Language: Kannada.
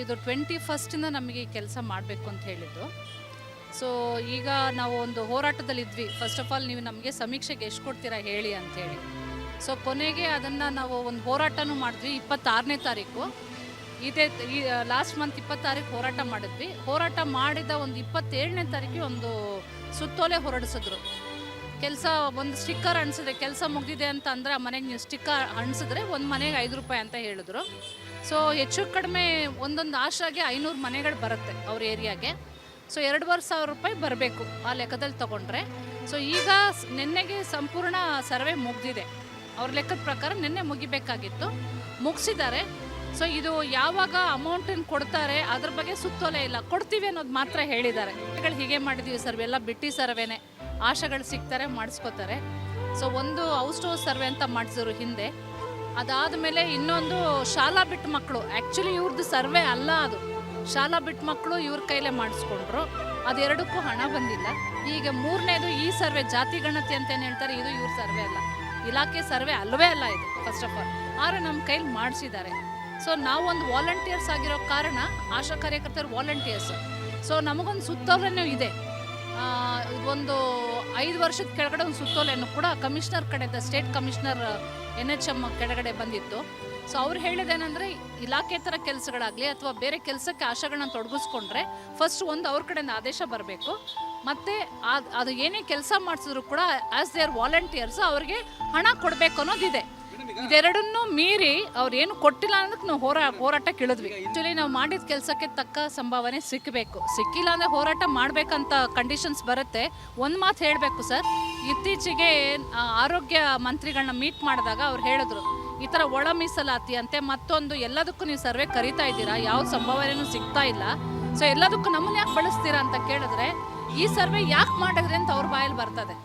ಇದು 21 ನಮಗೆ ಕೆಲಸ ಮಾಡಬೇಕು ಅಂತ ಹೇಳಿದ್ದು. ಸೊ ಈಗ ನಾವು ಒಂದು ಹೋರಾಟದಲ್ಲಿದ್ವಿ. ಫಸ್ಟ್ ಆಫ್ ಆಲ್ ನೀವು ನಮಗೆ ಸಮೀಕ್ಷೆಗೆ ಎಷ್ಟು ಕೊಡ್ತೀರಾ ಹೇಳಿ ಅಂತೇಳಿ. ಸೊ ಕೊನೆಗೆ ಅದನ್ನು ನಾವು ಒಂದು ಹೋರಾಟನೂ ಮಾಡಿದ್ವಿ 26ನೇ ತಾರೀಕು. ಈ ಲಾಸ್ಟ್ ಮಂತ್ 26 ಹೋರಾಟ ಮಾಡಿದ್ವಿ. ಹೋರಾಟ ಮಾಡಿದ ಒಂದು 27ನೇ ತಾರೀಕಿಗೆ ಒಂದು ಸುತ್ತೋಲೆ ಹೊರಡಿಸಿದ್ರು. ಕೆಲಸ ಒಂದು ಸ್ಟಿಕ್ಕರ್ ಅಂಟಿಸಿದ್ರೆ ಕೆಲಸ ಮುಗಿದಿದೆ ಅಂತ ಅಂದರೆ ಆ ಮನೆಗೆ ನೀವು ಸ್ಟಿಕ್ಕರ್ ಅಂಟಿಸಿದ್ರೆ ಒಂದು ಮನೆಗೆ 5 ರೂಪಾಯಿ ಅಂತ ಹೇಳಿದ್ರು. ಸೊ ಹೆಚ್ಚು ಕಡಿಮೆ ಒಂದೊಂದು ಆಶಾಗೆ 500 ಮನೆಗಳು ಬರುತ್ತೆ ಅವ್ರ ಏರಿಯಾಗೆ. ಸೊ 2,500 ರೂಪಾಯಿ ಬರಬೇಕು ಆ ಲೆಕ್ಕದಲ್ಲಿ ತೊಗೊಂಡ್ರೆ. ಸೊ ಈಗ ನಿನ್ನೆಗೆ ಸಂಪೂರ್ಣ ಸರ್ವೆ ಮುಗಿದಿದೆ. ಅವ್ರ ಲೆಕ್ಕದ ಪ್ರಕಾರ ನಿನ್ನೆ ಮುಗಿಬೇಕಾಗಿತ್ತು, ಮುಗಿಸಿದ್ದಾರೆ. ಸೊ ಇದು ಯಾವಾಗ ಅಮೌಂಟನ್ನು ಕೊಡ್ತಾರೆ ಅದ್ರ ಬಗ್ಗೆ ಸುತ್ತೋಲೆ ಇಲ್ಲ, ಕೊಡ್ತೀವಿ ಅನ್ನೋದು ಮಾತ್ರ ಹೇಳಿದ್ದಾರೆ. ಹೀಗೆ ಮಾಡಿದ್ದೀವಿ ಸರ್ವೆ, ಎಲ್ಲ ಬಿಟ್ಟು ಸರ್ವೆನೇ, ಆಶಾಗಳು ಸಿಗ್ತಾರೆ ಮಾಡಿಸ್ಕೋತಾರೆ. ಸೊ ಒಂದು ಔಟ್ ಹೌಸ್ ಸರ್ವೆ ಅಂತ ಮಾಡಿಸಿದ್ರು ಹಿಂದೆ. ಅದಾದಮೇಲೆ ಇನ್ನೊಂದು ಶಾಲಾ ಬಿಟ್ಟು ಮಕ್ಕಳು, ಆ್ಯಕ್ಚುಲಿ ಇವ್ರದ್ದು ಸರ್ವೆ ಅಲ್ಲ ಅದು, ಶಾಲಾ ಬಿಟ್ಟು ಮಕ್ಕಳು ಇವ್ರ ಕೈಲೇ ಮಾಡಿಸ್ಕೊಂಡ್ರು. ಅದೆರಡಕ್ಕೂ ಹಣ ಬಂದಿಲ್ಲ. ಈಗ ಮೂರನೇದು ಈ ಸರ್ವೆ ಜಾತಿ ಗಣತಿ ಅಂತೇನು ಹೇಳ್ತಾರೆ, ಇದು ಇವ್ರ ಸರ್ವೆ ಅಲ್ಲ, ಇಲಾಖೆ ಸರ್ವೆ ಅಲ್ಲವೇ ಅಲ್ಲ ಇದು ಫಸ್ಟ್ ಆಫ್ ಆಲ್. ಆದರೆ ನಮ್ಮ ಕೈಲಿ ಮಾಡಿಸಿದ್ದಾರೆ. ಸೊ ನಾವೊಂದು ವಾಲಂಟಿಯರ್ಸ್ ಆಗಿರೋ ಕಾರಣ, ಆಶಾ ಕಾರ್ಯಕರ್ತರು ವಾಲಂಟಿಯರ್ಸ್. ಸೊ ನಮಗೊಂದು ಸುತ್ತೋಲೆನೂ ಇದೆ. ಒಂದು 5 ವರ್ಷದ ಕೆಳಗಡೆ ಒಂದು ಸುತ್ತೋಲೆಯನ್ನು ಕೂಡ ಕಮಿಷನರ್ ಕಡೆಯಿಂದ, ಸ್ಟೇಟ್ ಕಮಿಷನರ್ NHM ಕೆಳಗಡೆ ಬಂದಿತ್ತು. ಸೊ ಅವ್ರು ಹೇಳಿದೇನೆಂದರೆ, ಇಲಾಖೆ ಥರ ಕೆಲಸಗಳಾಗಲಿ ಅಥವಾ ಬೇರೆ ಕೆಲಸಕ್ಕೆ ಆಶಾಗಳನ್ನ ತೊಡಗಿಸ್ಕೊಂಡ್ರೆ ಫಸ್ಟ್ ಒಂದು ಅವ್ರ ಕಡೆಯಿಂದ ಆದೇಶ ಬರಬೇಕು. ಮತ್ತು ಅದು ಏನೇ ಕೆಲಸ ಮಾಡಿಸಿದ್ರು ಕೂಡ ಆ್ಯಸ್ ದೇರ್ ವಾಲಂಟಿಯರ್ಸ್ ಅವ್ರಿಗೆ ಹಣ ಕೊಡಬೇಕು ಅನ್ನೋದಿದೆ. ಇದೆರಡನ್ನೂ ಮೀರಿ ಅವ್ರು ಏನು ಕೊಟ್ಟಿಲ್ಲ ಅನ್ನೋದಕ್ಕೆ ನಾವು ಹೋರಾಟಕ್ಕೆ ಇಳಿದ್ವಿ. ಆ್ಯಕ್ಚುಲಿ ನಾವು ಮಾಡಿದ ಕೆಲಸಕ್ಕೆ ತಕ್ಕ ಸಂಭಾವನೆ ಸಿಕ್ಕಬೇಕು. ಸಿಕ್ಕಿಲ್ಲ ಅಂದರೆ ಹೋರಾಟ ಮಾಡಬೇಕಂತ ಕಂಡೀಷನ್ಸ್ ಬರುತ್ತೆ. ಒಂದು ಮಾತು ಹೇಳಬೇಕು ಸರ್, ಇತ್ತೀಚೆಗೆ ಆರೋಗ್ಯ ಮಂತ್ರಿಗಳನ್ನ ಮೀಟ್ ಮಾಡಿದಾಗ ಅವ್ರು ಹೇಳಿದ್ರು, ಈ ಥರ ಒಳ ಮೀಸಲಾತಿ ಅಂತೆ ಮತ್ತೊಂದು ಎಲ್ಲದಕ್ಕೂ ನೀವು ಸರ್ವೆ ಕರೀತಾ ಇದ್ದೀರಾ, ಯಾವ ಸಂಭಾವನೆಯೂ ಸಿಗ್ತಾ ಇಲ್ಲ. ಸೊ ಎಲ್ಲದಕ್ಕೂ ನಮ್ಮನ್ನ ಯಾಕೆ ಬಳಸ್ತೀರಾ ಅಂತ ಕೇಳಿದ್ರೆ, ಈ ಸರ್ವೆ ಯಾಕೆ ಮಾಡಿದ್ರಿ ಅಂತ ಅವ್ರ ಬಾಯಲ್ಲಿ ಬರ್ತದೆ.